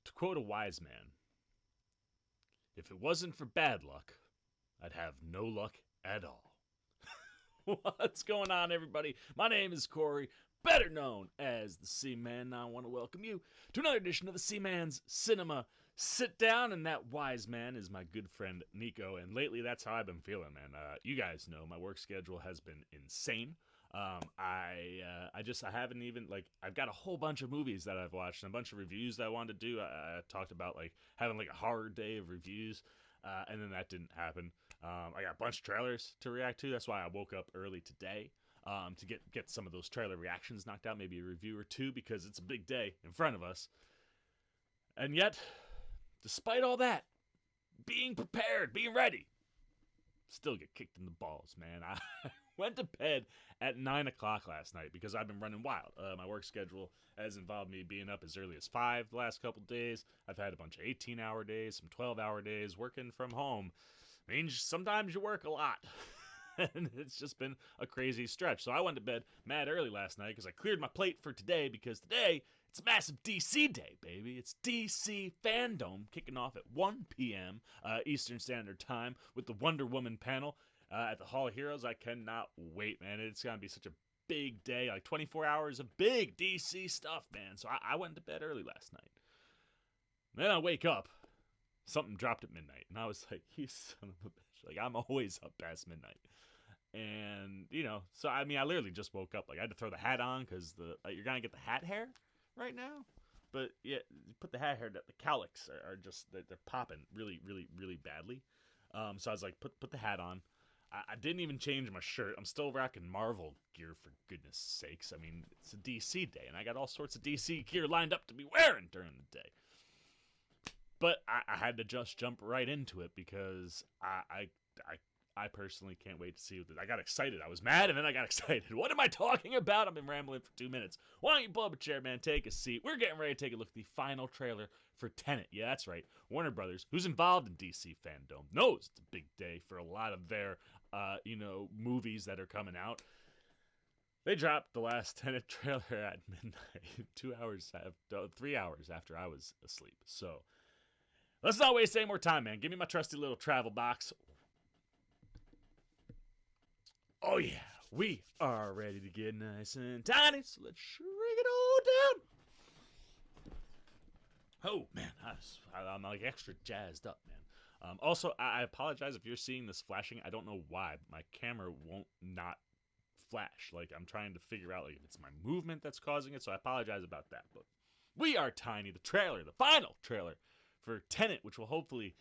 To quote a wise man, if it wasn't for bad luck, I'd have no luck at all. What's going on, everybody? My name is Corey, better known as the C-Man, and I want to welcome you to another edition of the C-Man's Cinema Sit-Down, and that wise man is my good friend Nico, and lately that's how I've been feeling, man. You guys know my work schedule has been insane. I haven't even, I've got a whole bunch of movies that I've watched and a bunch of reviews that I wanted to do. I talked about, having, a horror day of reviews, and then that didn't happen. I got a bunch of trailers to react to. That's why I woke up early today, to get some of those trailer reactions knocked out, maybe a review or two, because it's a big day in front of us. And yet, despite all that, being prepared, being ready, still get kicked in the balls, man. I went to bed at 9 o'clock last night because I've been running wild. My work schedule has involved me being up as early as 5 the last couple days. I've had a bunch of 18-hour days, some 12-hour days. Working from home means sometimes you work a lot. And it's just been a crazy stretch. So I went to bed mad early last night because I cleared my plate for today, because today it's a massive DC day, baby. It's DC Fandom kicking off at 1 p.m. Eastern Standard Time with the Wonder Woman panel at the Hall of Heroes. I cannot wait, man. It's going to be such a big day, 24 hours of big DC stuff, man. So I went to bed early last night. Then I wake up. Something dropped at midnight, and I was like, you son of a bitch. I'm always up past midnight. And, so, I literally just woke up. I had to throw the hat on because you're going to get the hat hair right now. But, yeah, you put the hat hair, the cowlicks are just, they're popping really, really, really badly. So I was like, put the hat on. I didn't even change my shirt. I'm still rocking Marvel gear, for goodness sakes. It's a DC day, and I got all sorts of DC gear lined up to be wearing during the day. But I had to just jump right into it because I personally can't wait to see what I got excited. I was mad, and then I got excited. What am I talking about? I've been rambling for 2 minutes. Why don't you pull up a chair, man? Take a seat. We're getting ready to take a look at the final trailer for Tenet. Yeah, that's right. Warner Brothers, who's involved in DC Fandom, knows it's a big day for a lot of their, movies that are coming out. They dropped the last Tenet trailer at midnight, 3 hours after I was asleep. So let's not waste any more time, man. Give me my trusty little travel box. Oh, yeah. We are ready to get nice and tiny, so let's shrink it all down. Oh, man. I'm extra jazzed up, man. Also, I apologize if you're seeing this flashing. I don't know why. My camera won't not flash. I'm trying to figure out if it's my movement that's causing it, so I apologize about that. But we are tiny. The trailer, the final trailer for Tenet, which will hopefully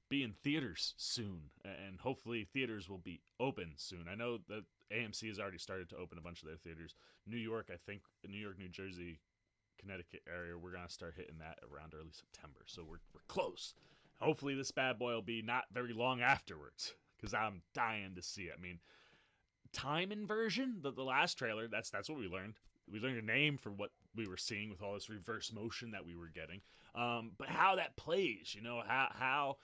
be in theaters soon, and hopefully theaters will be open soon. I know that AMC has already started to open a bunch of their theaters. New York, I think, New York, New Jersey, Connecticut area, we're going to start hitting that around early September, so we're close. Hopefully this bad boy will be not very long afterwards, because I'm dying to see it. Time inversion, the last trailer, that's what we learned. We learned a name for what we were seeing with all this reverse motion that we were getting. But how that plays, how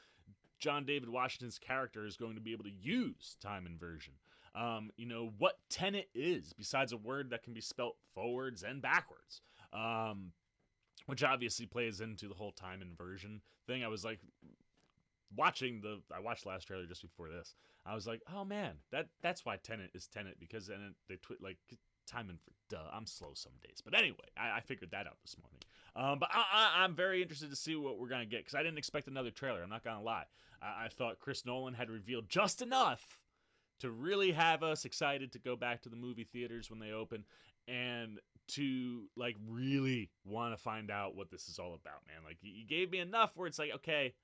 John David Washington's character is going to be able to use time inversion. What Tenet is, besides a word that can be spelt forwards and backwards. Which obviously plays into the whole time inversion thing. I was I watched the last trailer just before this. I was like, oh man, that's why Tenet is Tenet, because then they time and I'm slow some days. But anyway, I figured that out this morning. But I'm very interested to see what we're going to get, because I didn't expect another trailer. I'm not going to lie. I thought Chris Nolan had revealed just enough to really have us excited to go back to the movie theaters when they open, and to really want to find out what this is all about, man. You gave me enough where it's okay,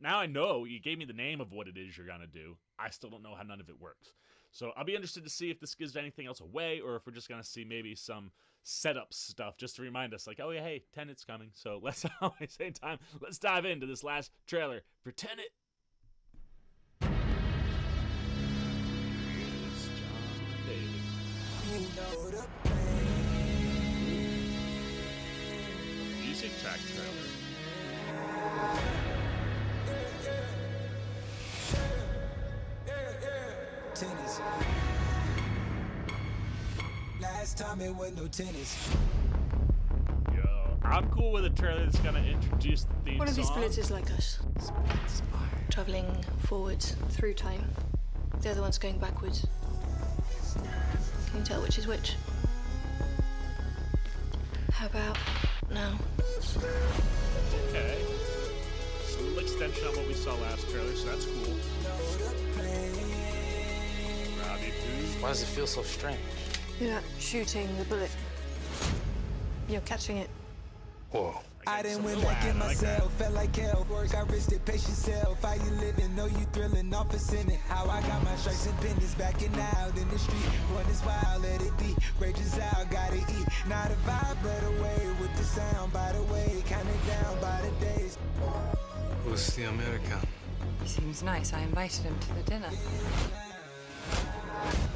now I know you gave me the name of what it is you're going to do. I still don't know how none of it works. So I'll be interested to see if this gives anything else away, or if we're just going to see maybe some setup stuff just to remind us, oh yeah, hey, Tenet's coming. So let's not waste any time. Let's dive into this last trailer for Tenet. It's John David. Music track trailer. Tennis. Last time it was no tennis. Yo, I I'm cool with a trailer that's gonna introduce the theme One of these song. bullets is like us, traveling forwards through time. The other one's going backwards. Can you tell which is which? How about now? Okay. So a little extension on what we saw last trailer, so that's cool. Robbie Poo. Why does it feel so strange? You're not shooting the bullet. You're catching it. Whoa. I done went back in myself, felt like hell. Work, I risked it, pace yourself. How you living? Know you thrilling off a sinning. How I got my stripes and pennies backing out in the street. One is wild, let it be. Rages out, gotta eat. Not a vibe, but away with the sound. By the way, counting down by the days. Who's the American? He seems nice. I invited him to the dinner.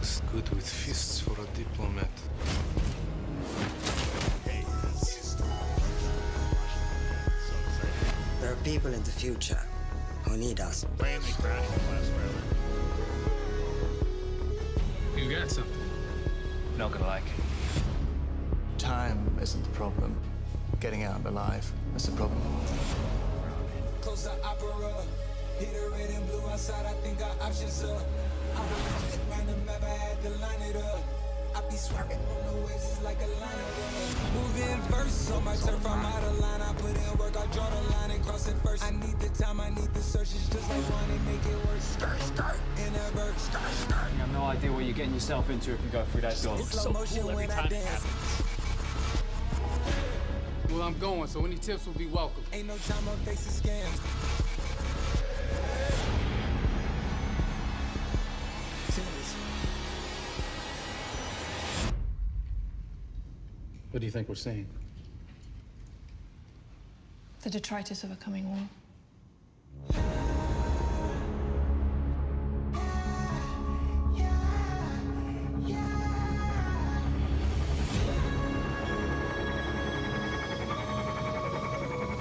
It's good with fists for a diplomat. Hey, this. So excited. There are people in the future who need us. Plane they crashed in the last trailer. You got something. Not gonna like it. Time isn't the problem. Getting out alive is the problem. Close the opera. Hit a red and blue outside, I think our options up. I'm a random map, I had to line it up. I be swerving on the waves, it's like a line of moving verse on my turf, I'm out of line. I put in work, I draw the line and cross it first. I need the time, I need the search. It's just like one and make it work. Skirt, in a verse. You have no idea what you're getting yourself into if you go through that door. It's So slow cool motion every when I time it dance. happens. Well, I'm going, so any tips will be welcome. Ain't no time on facing scams. What do you think we're seeing? The detritus of a coming war.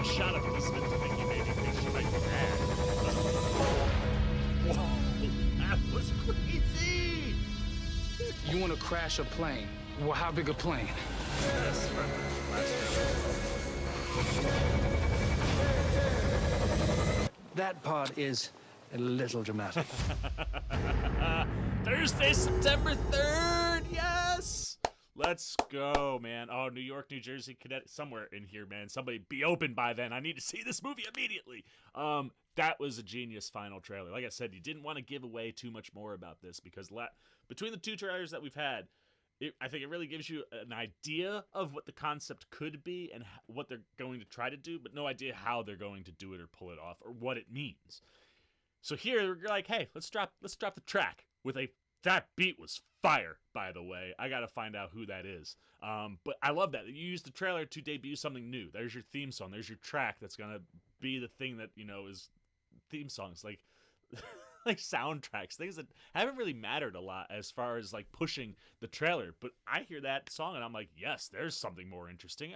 A shot of Elizabeth Debicki made me think she might be mad. Whoa, that was crazy! You want to crash a plane? Well, how big a plane? Yes, last That part is a little dramatic. Thursday, September 3rd. Yes. Let's go, man. Oh, New York, New Jersey, Connecticut, somewhere in here, man. Somebody be open by then. I need to see this movie immediately. That was a genius final trailer. Like I said, you didn't want to give away too much more about this because between the two trailers that we've had, I think it really gives you an idea of what the concept could be and what they're going to try to do, but no idea how they're going to do it or pull it off or what it means. So here we're like, hey, let's drop the track with that beat was fire, by the way. I gotta find out who that is. But I love that you used the trailer to debut something new. There's your theme song. There's your track that's gonna be the thing that is theme songs like like soundtracks, things that haven't really mattered a lot as far as like pushing the trailer. But I hear that song and I'm like, yes, there's something more interesting.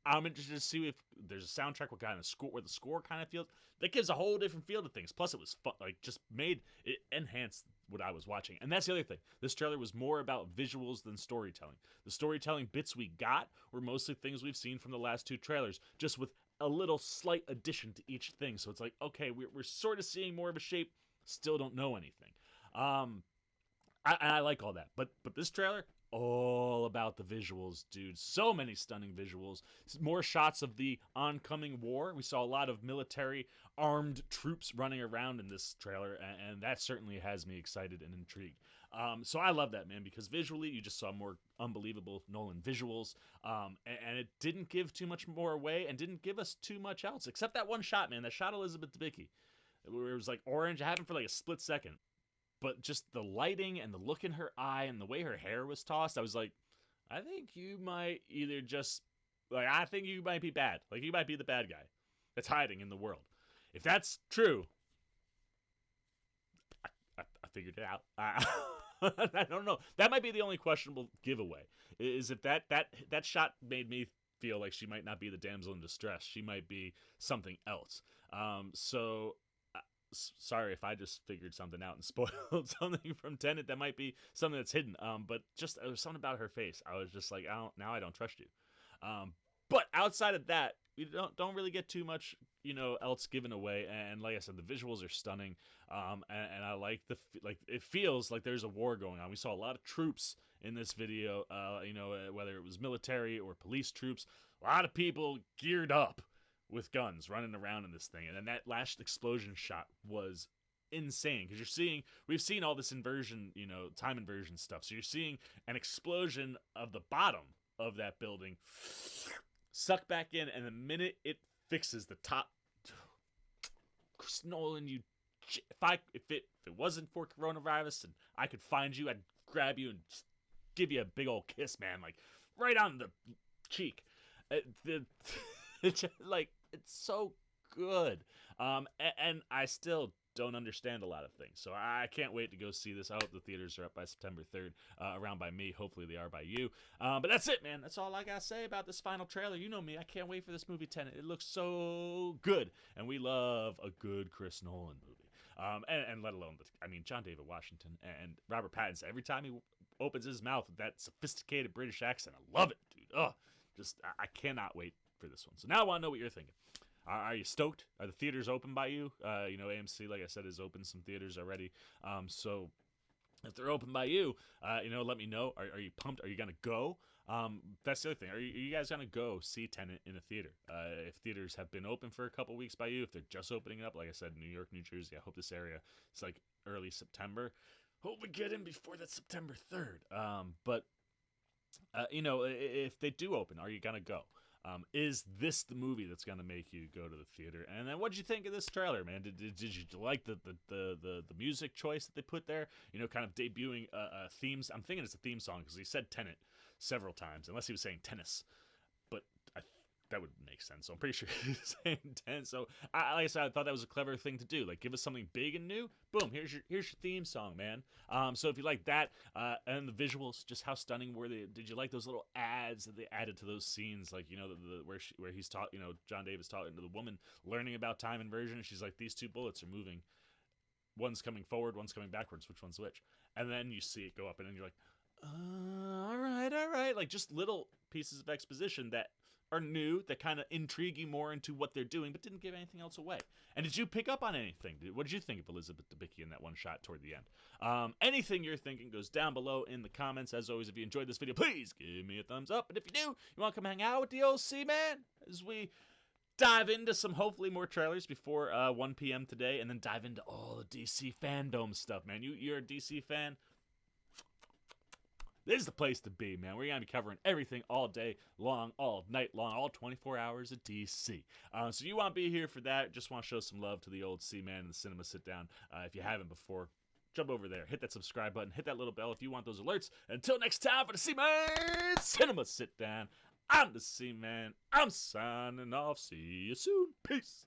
I'm interested to see if there's a soundtrack, what kind of score, where the score kind of feels. That gives a whole different feel to things. Plus, it was fun, like just made it enhanced what I was watching. And that's the other thing. This trailer was more about visuals than storytelling. The storytelling bits we got were mostly things we've seen from the last two trailers, just with a little slight addition to each thing. So it's like, okay, we're sort of seeing more of a shape. Still don't know anything. I like all that. But this trailer, all about the visuals, dude. So many stunning visuals. More shots of the oncoming war. We saw a lot of military armed troops running around in this trailer, and that certainly has me excited and intrigued. So I love that, man, because visually you just saw more unbelievable Nolan visuals, and it didn't give too much more away and didn't give us too much else, except that one shot, man. That shot Elizabeth Debicki, where it was like orange. It happened for like a split second. But just the lighting and the look in her eye and the way her hair was tossed, I was like, I think you might either just, like, I think you might be bad. Like, you might be the bad guy that's hiding in the world. If that's true, I figured it out. I don't know. That might be the only questionable giveaway, is if that shot made me feel like she might not be the damsel in distress. She might be something else. So... sorry if I just figured something out and spoiled something from Tenet. That might be something that's hidden. But just there was something about her face. I was just like, I don't trust you. But outside of that, we don't really get too much, else given away. And like I said, the visuals are stunning. And I like it feels like there's a war going on. We saw a lot of troops in this video. Whether it was military or police troops, a lot of people geared up with guns running around in this thing. And then that last explosion shot was insane, because we've seen all this inversion, time inversion stuff. So you're seeing an explosion of the bottom of that building suck back in, and the minute it fixes the top, Chris Nolan, if it wasn't for coronavirus and I could find you, I'd grab you and just give you a big old kiss, man, like right on the cheek. It's so good. And I still don't understand a lot of things, so I can't wait to go see this. I hope the theaters are up by September 3rd, around by me. Hopefully they are by you. But that's it, man. That's all I gotta say about this final trailer. You know me, I can't wait for this movie Tenet. It looks so good, and we love a good Chris Nolan movie. And let alone John David Washington and Robert Pattinson. Every time he opens his mouth with that sophisticated British accent, I love it, dude. I cannot wait for this one. So now I want to know what you're thinking. Are you stoked? Are the theaters open by you? AMC, like I said, has opened some theaters already. So if they're open by you, let me know. Are you pumped? Are you going to go? That's the other thing. Are you guys going to go see Tenet in a theater? If theaters have been open for a couple weeks by you, if they're just opening up, like I said, New York, New Jersey, I hope this area, it's like early September. Hope we get in before that September 3rd. But if they do open, are you going to go? Is this the movie that's going to make you go to the theater? And then what did you think of this trailer, man? Did you like the music choice that they put there? Kind of debuting themes. I'm thinking it's a theme song because he said Tenet several times, unless he was saying tennis. But that would make sense. So I'm pretty sure he's saying tennis. So like I said, I thought that was a clever thing to do. Like, give us something big and new. Boom, here's your theme song, man. So if you like that, and the visuals, just how stunning were they? Did you like those little ads that they added to those scenes? Like, where he's taught, John Davis talking to the woman, learning about time inversion. And she's like, these two bullets are moving. One's coming forward, one's coming backwards. Which one's which? And then you see it go up, and then you're like, all right. Like, just little pieces of exposition that are new, that kind of intrigue you more into what they're doing, but didn't give anything else away. And did you pick up on anything? What did you think of Elizabeth Debicki in that one shot toward the end? Anything you're thinking goes down below in the comments. As always, if you enjoyed this video, please give me a thumbs up. And if you do, you want to come hang out with the OC, man, as we dive into some hopefully more trailers before 1 p.m. today, and then dive into all the DC fandom stuff, man. You're a DC fan? This is the place to be, man. We're going to be covering everything all day long, all night long, all 24 hours of DC. So you want to be here for that. Just want to show some love to the old C-Man and the Cinema Sit-Down. If you haven't before, jump over there. Hit that subscribe button. Hit that little bell if you want those alerts. Until next time for the C-Man Cinema Sit-Down, I'm the C-Man. I'm signing off. See you soon. Peace.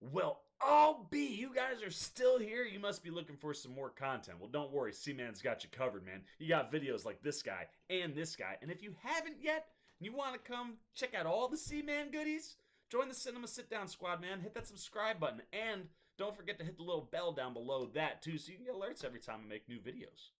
Well, I'll be. You guys are still here. You must be looking for some more content. Well, don't worry. C-Man's got you covered, man. You got videos like this guy and this guy. And if you haven't yet, and you want to come check out all the C-Man goodies, join the Cinema Sit-Down squad, man. Hit that subscribe button. And don't forget to hit the little bell down below that, too, so you can get alerts every time I make new videos.